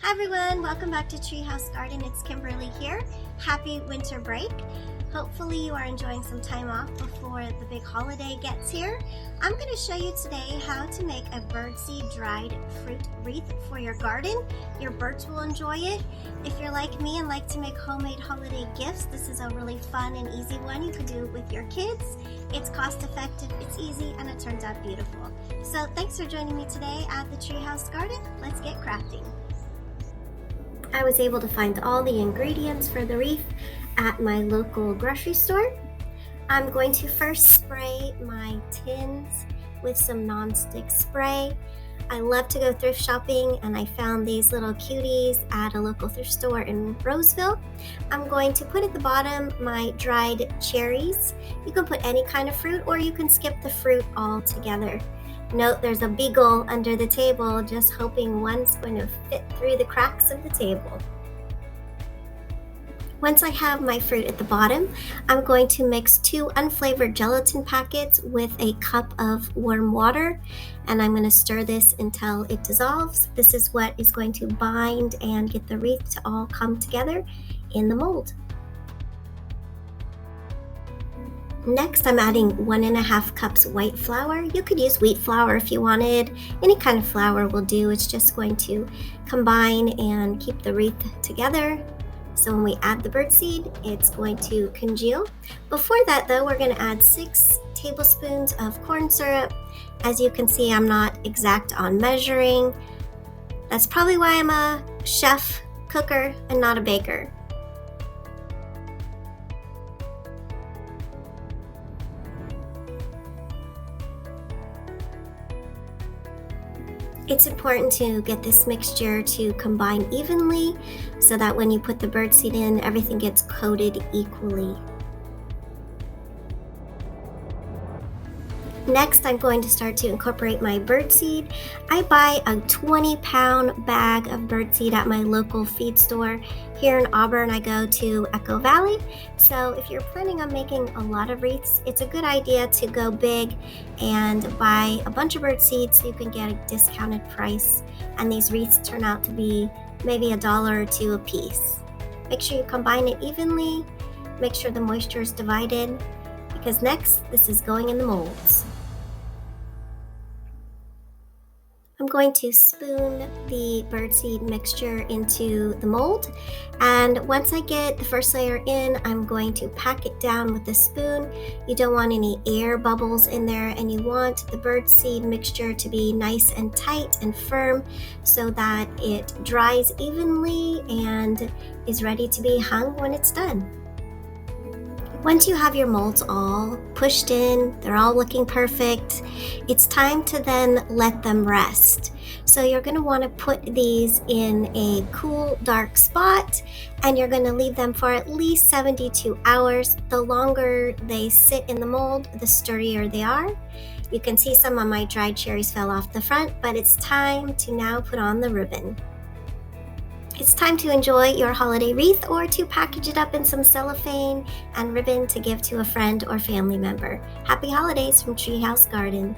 Hi everyone, welcome back to Treehouse Garden. It's Kimberly here. Happy winter break. Hopefully you are enjoying some time off before the big holiday gets here. I'm going to show you today how to make a birdseed dried fruit wreath for your garden. Your birds will enjoy it. If you're like me and like to make homemade holiday gifts, this is a really fun and easy one. You can do it with your kids. It's cost effective, it's easy, and it turns out beautiful. So thanks for joining me today at the Treehouse Garden. Let's get crafting. I was able to find all the ingredients for the wreath at my local grocery store. I'm going to first spray my tins with some non-stick spray. I love to go thrift shopping and I found these little cuties at a local thrift store in Roseville. I'm going to put at the bottom my dried cherries. You can put any kind of fruit or you can skip the fruit altogether. Note there's a beagle under the table, just hoping one's going to fit through the cracks of the table. Once I have my fruit at the bottom, I'm going to mix 2 unflavored gelatin packets with a cup of warm water, and I'm going to stir this until it dissolves. This is what is going to bind and get the wreath to all come together in the mold. Next, I'm adding 1.5 cups white flour. You could use wheat flour if you wanted. Any kind of flour will do. It's just going to combine and keep the wreath together. So when we add the birdseed, it's going to congeal. Before that though, we're going to add 6 tablespoons of corn syrup. As you can see, I'm not exact on measuring. That's probably why I'm a chef, cooker, and not a baker. It's important to get this mixture to combine evenly so that when you put the birdseed in, everything gets coated equally. Next, I'm going to start to incorporate my birdseed. I buy a 20-pound bag of birdseed at my local feed store. Here in Auburn, I go to Echo Valley. So if you're planning on making a lot of wreaths, it's a good idea to go big and buy a bunch of birdseed so you can get a discounted price. And these wreaths turn out to be maybe $1 or $2 a piece. Make sure you combine it evenly. Make sure the moisture is divided, because next, this is going in the molds. I'm going to spoon the birdseed mixture into the mold, and once I get the first layer in, I'm going to pack it down with a spoon. You don't want any air bubbles in there, and you want the birdseed mixture to be nice and tight and firm so that it dries evenly and is ready to be hung when it's done. Once you have your molds all pushed in, they're all looking perfect, it's time to then let them rest. So you're going to want to put these in a cool, dark spot, and you're going to leave them for at least 72 hours. The longer they sit in the mold, the sturdier they are. You can see some of my dried cherries fell off the front, but it's time to now put on the ribbon. It's time to enjoy your holiday wreath or to package it up in some cellophane and ribbon to give to a friend or family member. Happy holidays from Treehouse Garden.